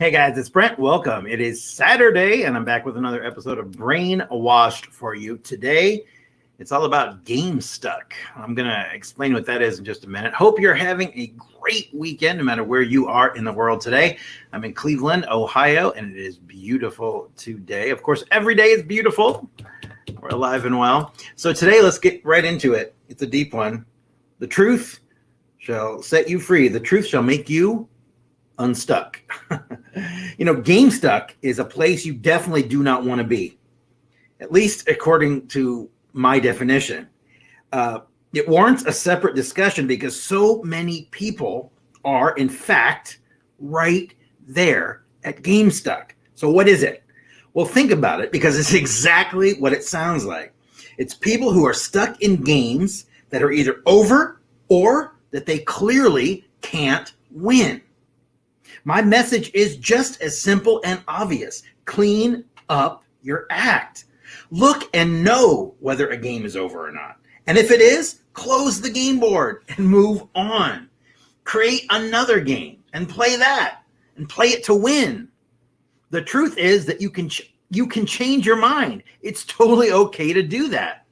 Hey guys, it's Brent. Welcome. It is Saturday, and I'm back with another episode of Brainwashed for you. Today, it's all about GameStuck. I'm going to explain what that is in just a minute. Hope you're having a great weekend, no matter where you are in the world today. I'm in Cleveland, Ohio, and it is beautiful today. Of course, every day is beautiful. We're alive and well. So today, let's get right into it. It's a deep one. The truth shall set you free. The truth shall make you unstuck. GameStuck is a place you definitely do not want to be, at least according to my definition. It warrants a separate discussion because so many people are, in fact, right there at GameStuck. So what is it? Well, think about it, because it's exactly what it sounds like. It's people who are stuck in games that are either over or that they clearly can't win. My message is just as simple and obvious. Clean up your act. Look and know whether a game is over or not. And if it is, close the game board and move on. Create another game and play that, and play it to win. The truth is that you can change your mind. It's totally okay to do that.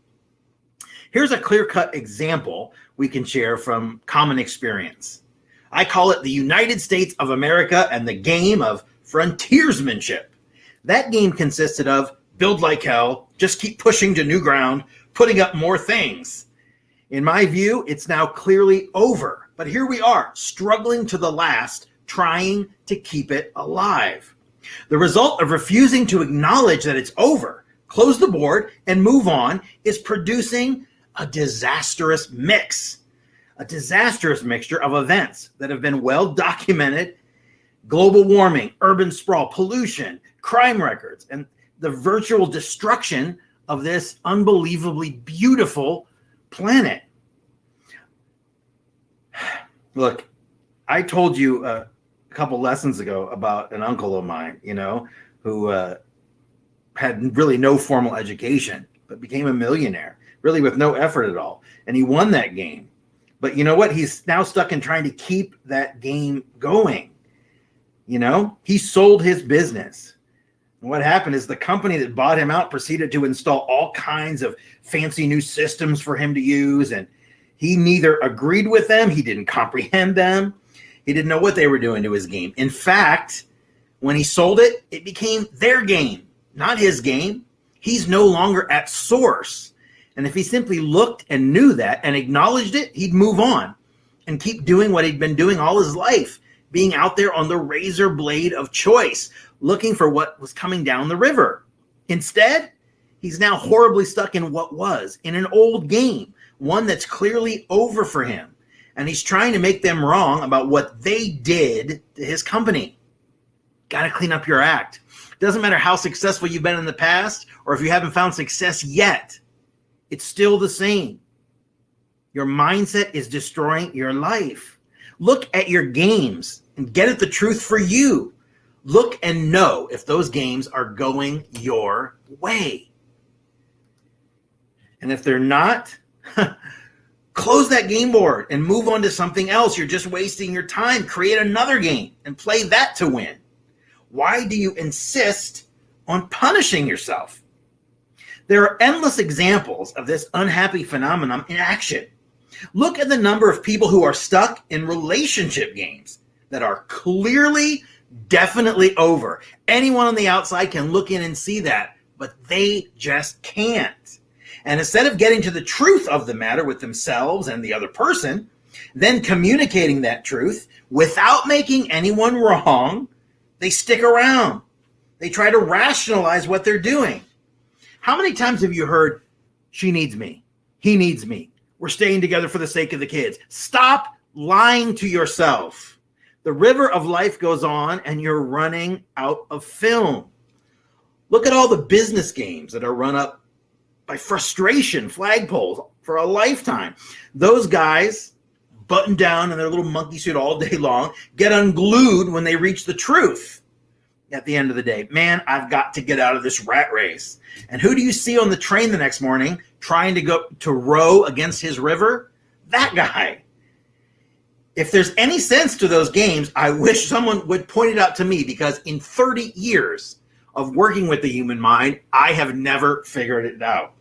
Here's a clear-cut example we can share from common experience. I call it the United States of America and the game of frontiersmanship. That game consisted of build like hell, just keep pushing to new ground, putting up more things. In my view, it's now clearly over. But here we are, struggling to the last, trying to keep it alive. The result of refusing to acknowledge that it's over, close the board, and move on is producing a disastrous mix. A disastrous mixture of events that have been well documented: global warming, urban sprawl, pollution, crime records, and the virtual destruction of this unbelievably beautiful planet. Look, I told you a couple lessons ago about an uncle of mine, who had really no formal education, but became a millionaire, really with no effort at all. And he won that game. But you know what? He's now stuck in trying to keep that game going. He sold his business. And what happened is the company that bought him out proceeded to install all kinds of fancy new systems for him to use. And he neither agreed with them, he didn't comprehend them, he didn't know what they were doing to his game. In fact, when he sold it, it became their game, not his game. He's no longer at source. And if he simply looked and knew that and acknowledged it, he'd move on and keep doing what he'd been doing all his life, being out there on the razor blade of choice, looking for what was coming down the river. Instead, he's now horribly stuck in what was, in an old game, one that's clearly over for him. And he's trying to make them wrong about what they did to his company. Got to clean up your act. Doesn't matter how successful you've been in the past or if you haven't found success yet. It's still the same. Your mindset is destroying your life. Look at your games and get at the truth for you. Look and know if those games are going your way. And if they're not, close that game board and move on to something else. You're just wasting your time. Create another game and play that to win. Why do you insist on punishing yourself? There are endless examples of this unhappy phenomenon in action. Look at the number of people who are stuck in relationship games that are clearly, definitely over. Anyone on the outside can look in and see that, but they just can't. And instead of getting to the truth of the matter with themselves and the other person, then communicating that truth without making anyone wrong, they stick around. They try to rationalize what they're doing. How many times have you heard, she needs me, he needs me, we're staying together for the sake of the kids? Stop lying to yourself. The river of life goes on and you're running out of film. Look at all the business games that are run up by frustration flagpoles for a lifetime. Those guys button down in their little monkey suit all day long, get unglued when they reach the truth. At the end of the day, man, I've got to get out of this rat race. And who do you see on the train the next morning trying to go to row against his river? That guy. If there's any sense to those games, I wish someone would point it out to me, because in 30 years of working with the human mind, I have never figured it out.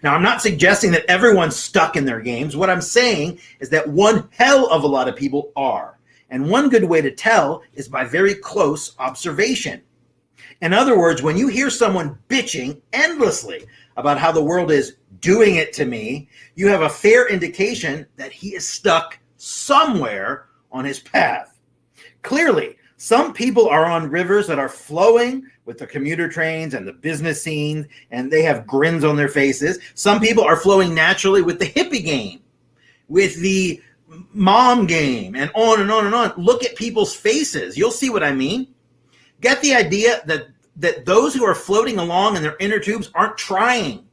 Now, I'm not suggesting that everyone's stuck in their games. What I'm saying is that one hell of a lot of people are. And one good way to tell is by very close observation. In other words, when you hear someone bitching endlessly about how the world is doing it to me, you have a fair indication that he is stuck somewhere on his path. Clearly, some people are on rivers that are flowing with the commuter trains and the business scene, and they have grins on their faces. Some people are flowing naturally with the hippie game, with the mom game, and on and on and on. Look at people's faces. You'll see what I mean. Get the idea that those who are floating along in their inner tubes aren't trying.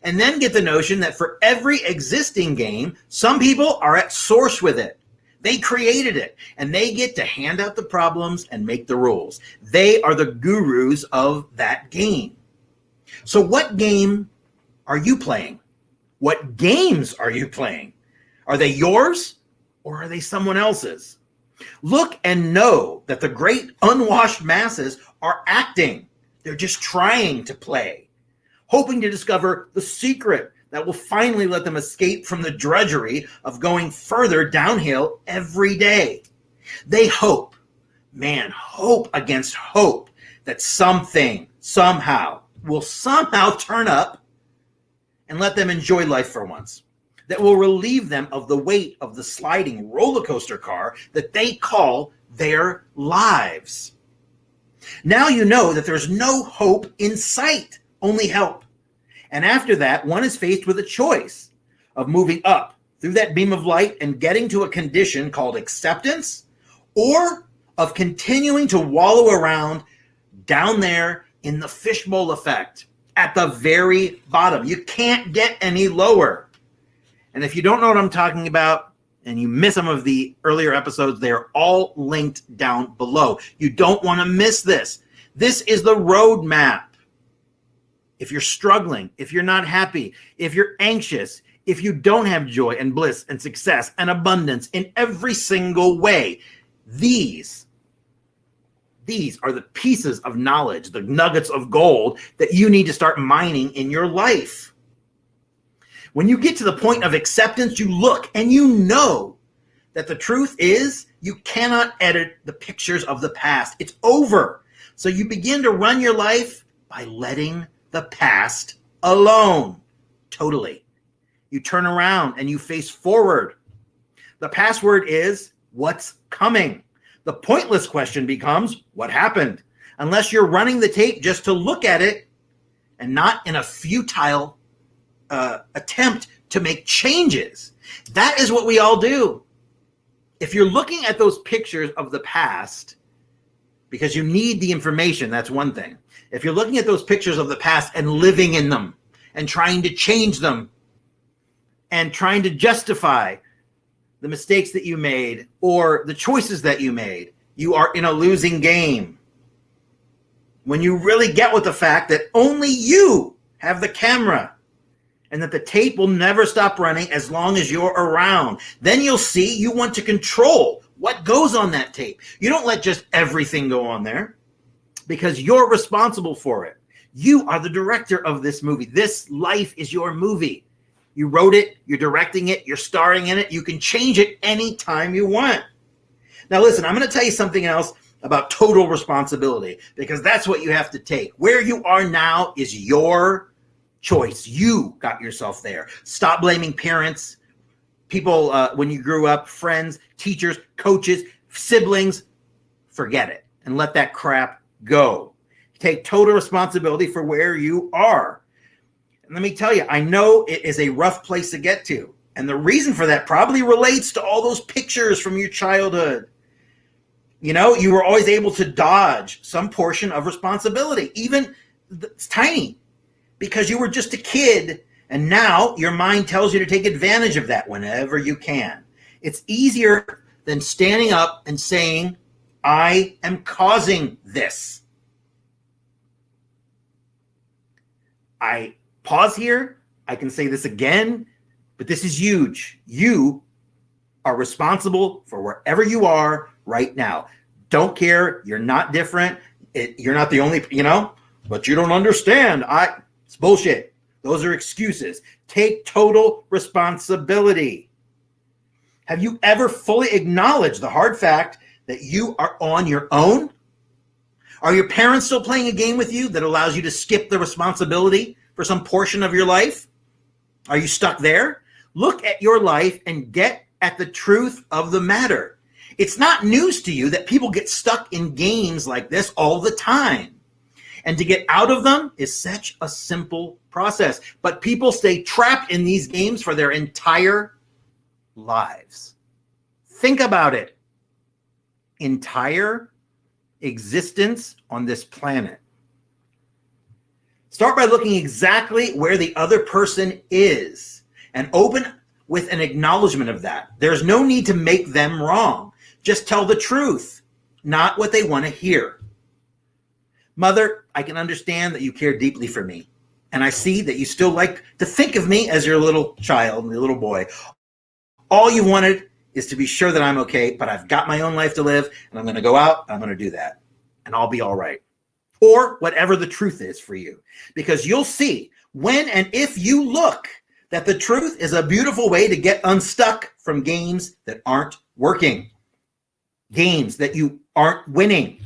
And then get the notion that for every existing game, some people are at source with it. They created it, and they get to hand out the problems and make the rules. They are the gurus of that game. So what game are you playing? What games are you playing? Are they yours, or are they someone else's? Look and know that the great unwashed masses are acting. They're just trying to play, hoping to discover the secret that will finally let them escape from the drudgery of going further downhill every day. They hope, man, hope against hope, that something, somehow, will somehow turn up and let them enjoy life for once, that will relieve them of the weight of the sliding roller coaster car that they call their lives. Now you know that there's no hope in sight, only help. And after that, one is faced with a choice of moving up through that beam of light and getting to a condition called acceptance, or of continuing to wallow around down there in the fishbowl effect at the very bottom. You can't get any lower. And if you don't know what I'm talking about and you miss some of the earlier episodes, they're all linked down below. You don't want to miss this. This is the roadmap. If you're struggling, if you're not happy, if you're anxious, if you don't have joy and bliss and success and abundance in every single way, these are the pieces of knowledge, the nuggets of gold that you need to start mining in your life. When you get to the point of acceptance, you look and you know that the truth is you cannot edit the pictures of the past. It's over. So you begin to run your life by letting the past alone. Totally. You turn around and you face forward. The password is what's coming. The pointless question becomes what happened, unless you're running the tape just to look at it and not in a futile attempt to make changes. That is what we all do. If you're looking at those pictures of the past because you need the information, that's one thing. If you're looking at those pictures of the past and living in them and trying to change them and trying to justify the mistakes that you made or the choices that you made, you are in a losing game. When you really get with the fact that only you have the camera and that the tape will never stop running as long as you're around, then you'll see you want to control what goes on that tape. You don't let just everything go on there, because you're responsible for it. You are the director of this movie. This life is your movie. You wrote it, you're directing it, you're starring in it. You can change it anytime you want. Now listen, I'm going to tell you something else about total responsibility, because that's what you have to take. Where you are now is your choice. You got yourself there. Stop blaming parents, people when you grew up, friends, teachers, coaches, siblings. Forget it and let that crap go. Take total responsibility for where you are. And let me tell you, I know it is a rough place to get to. And the reason for that probably relates to all those pictures from your childhood. You know, you were always able to dodge some portion of responsibility, even it's tiny, because you were just a kid. And now your mind tells you to take advantage of that whenever you can. It's easier than standing up and saying, I am causing this. I pause here. I can say this again, but this is huge. You are responsible for wherever you are right now. Don't care. You're not different. You're not the only, but you don't understand. It's bullshit. Those are excuses. Take total responsibility. Have you ever fully acknowledged the hard fact that you are on your own? Are your parents still playing a game with you that allows you to skip the responsibility for some portion of your life? Are you stuck there? Look at your life and get at the truth of the matter. It's not news to you that people get stuck in games like this all the time. And to get out of them is such a simple process. But people stay trapped in these games for their entire lives. Think about it. Entire existence on this planet. Start by looking exactly where the other person is and open with an acknowledgement of that. There's no need to make them wrong. Just tell the truth, not what they want to hear. Mother, I can understand that you care deeply for me. And I see that you still like to think of me as your little child, your little boy. All you wanted is to be sure that I'm okay, but I've got my own life to live, and I'm going to go out, I'm going to do that, and I'll be all right. Or whatever the truth is for you. Because you'll see when and if you look that the truth is a beautiful way to get unstuck from games that aren't working. Games that you aren't winning.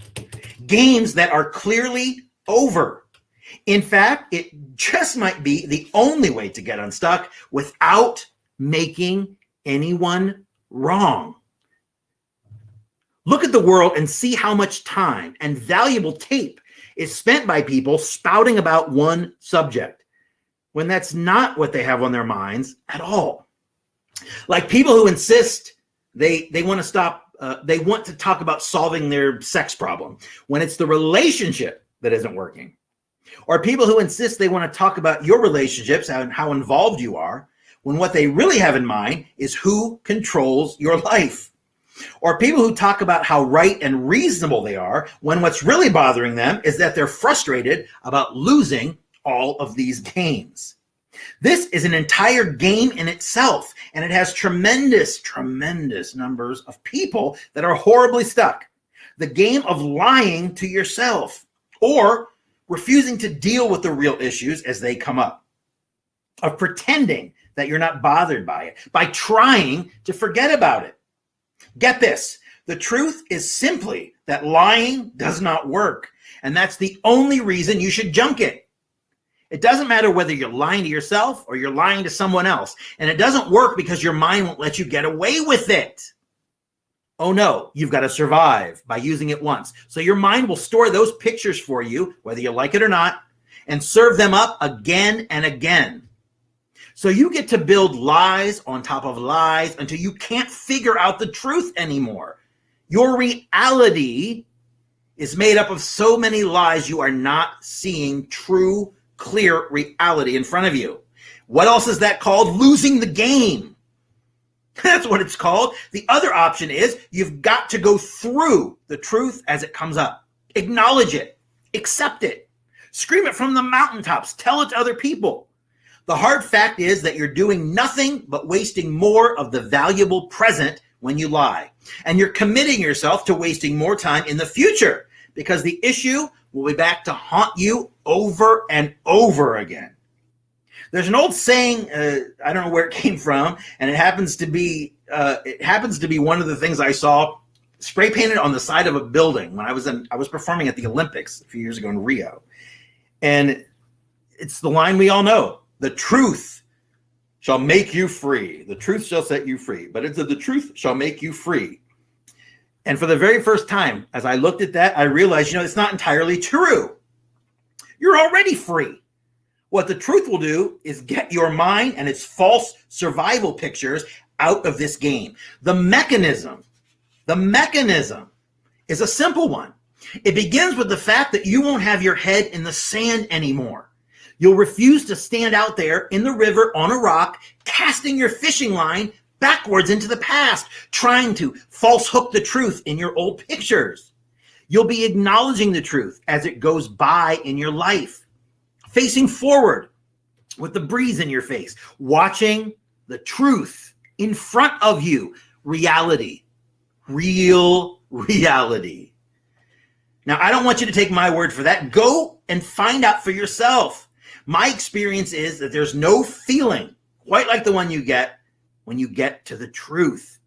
Games that are clearly over. In fact, it just might be the only way to get unstuck without making anyone wrong. Look at the world and see how much time and valuable tape is spent by people spouting about one subject when that's not what they have on their minds at all. Like people who insist they want to stop, they want to talk about solving their sex problem when it's the relationship that isn't working. Or people who insist they want to talk about your relationships and how involved you are when what they really have in mind is who controls your life. Or people who talk about how right and reasonable they are when what's really bothering them is that they're frustrated about losing all of these games. This is an entire game in itself, and it has tremendous numbers of people that are horribly stuck. The game of lying to yourself or refusing to deal with the real issues as they come up, of pretending that you're not bothered by it, by trying to forget about it. Get this, the truth is simply that lying does not work, and that's the only reason you should junk it. It doesn't matter whether you're lying to yourself or you're lying to someone else, and it doesn't work because your mind won't let you get away with it. Oh no, you've got to survive by using it once. So your mind will store those pictures for you, whether you like it or not, and serve them up again and again. So you get to build lies on top of lies until you can't figure out the truth anymore. Your reality is made up of so many lies you are not seeing true, clear reality in front of you. What else is that called? Losing the game. That's what it's called. The other option is you've got to go through the truth as it comes up. Acknowledge it. Accept it. Scream it from the mountaintops. Tell it to other people. The hard fact is that you're doing nothing but wasting more of the valuable present when you lie. And you're committing yourself to wasting more time in the future because the issue will be back to haunt you over and over again. There's an old saying, I don't know where it came from, and it happens to be one of the things I saw spray painted on the side of a building when I was performing at the Olympics a few years ago in Rio. And it's the line we all know. The truth shall make you free. The truth shall set you free. But it's the truth shall make you free. And for the very first time, as I looked at that, I realized, it's not entirely true. You're already free. What the truth will do is get your mind and its false survival pictures out of this game. The mechanism is a simple one. It begins with the fact that you won't have your head in the sand anymore. You'll refuse to stand out there in the river on a rock, casting your fishing line backwards into the past, trying to false hook the truth in your old pictures. You'll be acknowledging the truth as it goes by in your life, facing forward with the breeze in your face, watching the truth in front of you, reality. Real reality. Now, I don't want you to take my word for that. Go and find out for yourself. My experience is that there's no feeling quite like the one you get when you get to the truth.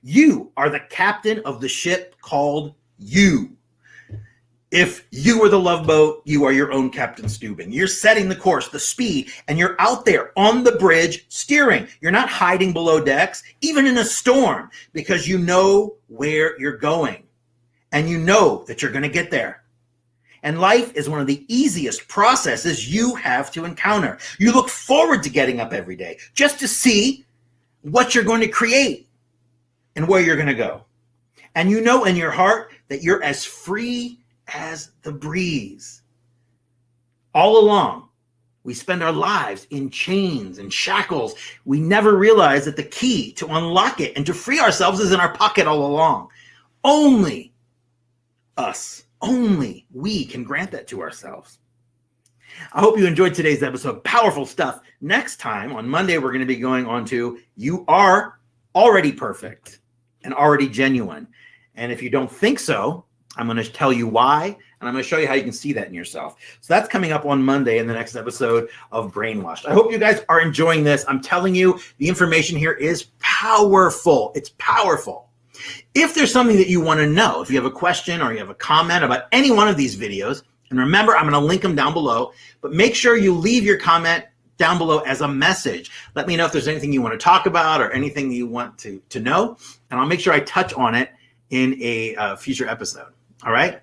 You are the captain of the ship called you. If you were the love boat, you are your own Captain Steuben. You're setting the course, the speed, and you're out there on the bridge steering. You're not hiding below decks, even in a storm, because you know where you're going. And you know that you're going to get there. And life is one of the easiest processes you have to encounter. You look forward to getting up every day just to see what you're going to create and where you're going to go. And you know in your heart that you're as free as the breeze. All along, we spend our lives in chains and shackles. We never realize that the key to unlock it and to free ourselves is in our pocket all along. Only us, only we can grant that to ourselves. I hope you enjoyed today's episode. Powerful stuff. Next time, on Monday, we're going to be going on to You Are Already Perfect and Already Genuine. And if you don't think so, I'm going to tell you why, and I'm going to show you how you can see that in yourself. So that's coming up on Monday in the next episode of Brainwashed. I hope you guys are enjoying this. I'm telling you, the information here is powerful. It's powerful. If there's something that you want to know, if you have a question or you have a comment about any one of these videos, and remember, I'm going to link them down below, but make sure you leave your comment down below as a message. Let me know if there's anything you want to talk about or anything you want to know, and I'll make sure I touch on it in a future episode. All right.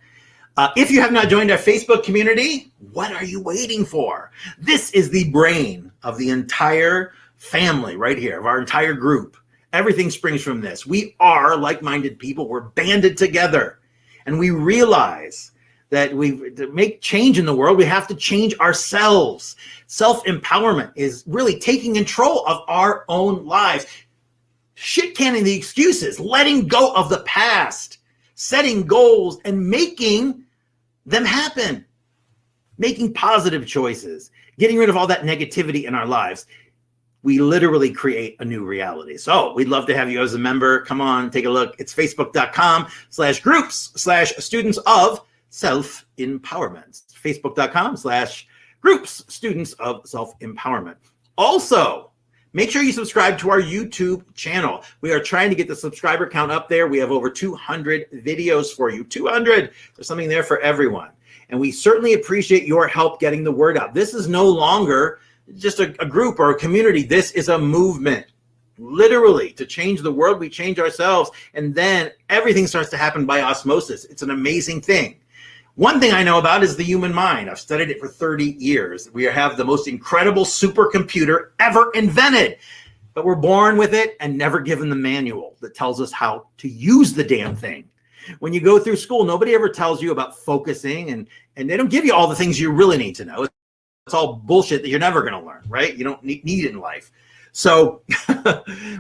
If you have not joined our Facebook community, what are you waiting for? This is the brain of the entire family right here, of our entire group. Everything springs from this. We are like-minded people. We're banded together. And we realize that to make change in the world, we have to change ourselves. Self-empowerment is really taking control of our own lives. Shit canning the excuses, letting go of the past, setting goals and making them happen, making positive choices, getting rid of all that negativity in our lives. We literally create a new reality. So we'd love to have you as a member. Come on, take a look. It's facebook.com/groups/students of self-empowerment. Facebook.com/groups students of self-empowerment. Also, make sure you subscribe to our YouTube channel. We are trying to get the subscriber count up there. We have over 200 videos for you. 200. There's something there for everyone. And we certainly appreciate your help getting the word out. This is no longer just a group or a community. This is a movement. Literally, to change the world, we change ourselves. And then everything starts to happen by osmosis. It's an amazing thing. One thing I know about is the human mind. I've studied it for 30 years. We have the most incredible supercomputer ever invented, but we're born with it and never given the manual that tells us how to use the damn thing. When you go through school, nobody ever tells you about focusing, and they don't give you all the things you really need to know. It's all bullshit that you're never going to learn, right? You don't need it in life. So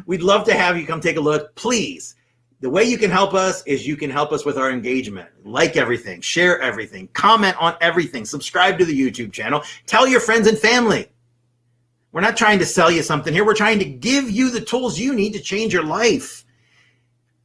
we'd love to have you come take a look. Please. The way you can help us is you can help us with our engagement. Like everything, share everything, comment on everything, subscribe to the YouTube channel, tell your friends and family. We're not trying to sell you something here. We're trying to give you the tools you need to change your life.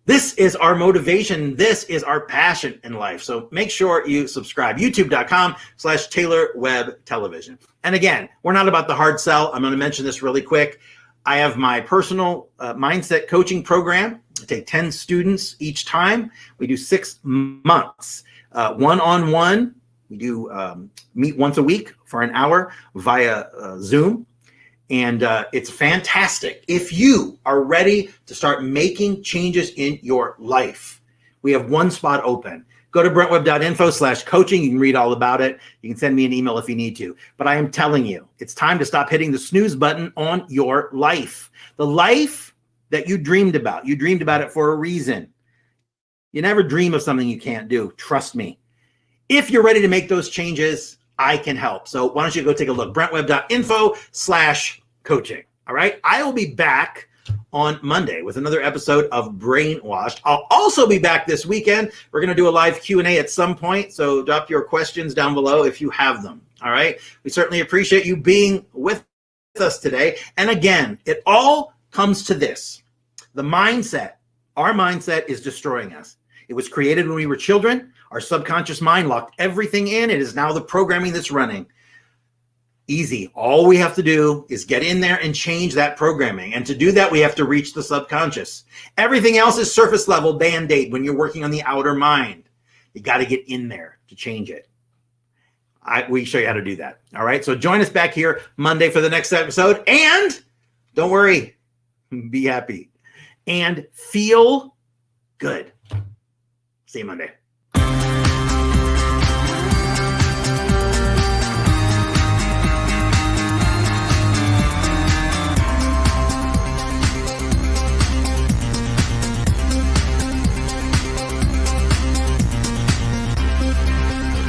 This is our motivation. This is our passion in life. So make sure you subscribe. YouTube.com/TaylorWebTelevision. And again, we're not about the hard sell. I'm going to mention this really quick. I have my personal mindset coaching program. I take 10 students each time. We do 6 months, one-on-one. We do meet once a week for an hour via Zoom. And it's fantastic. If you are ready to start making changes in your life, we have one spot open. Go to brentwebb.info/coaching. You can read all about it. You can send me an email if you need to. But I am telling you, it's time to stop hitting the snooze button on your life. The life that you dreamed about. You dreamed about it for a reason. You never dream of something you can't do. Trust me. If you're ready to make those changes, I can help. So why don't you go take a look. brentwebb.info/coaching. All right. I will be back on Monday with another episode of Brainwashed. I'll also be back this weekend. We're going to do a live Q&A at some point, so drop your questions down below if you have them, all right? We certainly appreciate you being with us today. And again, it all comes to this. The mindset Our mindset is destroying us. It was created when we were children. Our subconscious mind locked everything in. It is now the programming that's running. Easy. All we have to do is get in there and change that programming. And to do that, we have to reach the subconscious. Everything else is surface level Band-Aid when you're working on the outer mind. You got to get in there to change it. We show you how to do that. All right. So join us back here Monday for the next episode. And don't worry, be happy and feel good. See you Monday.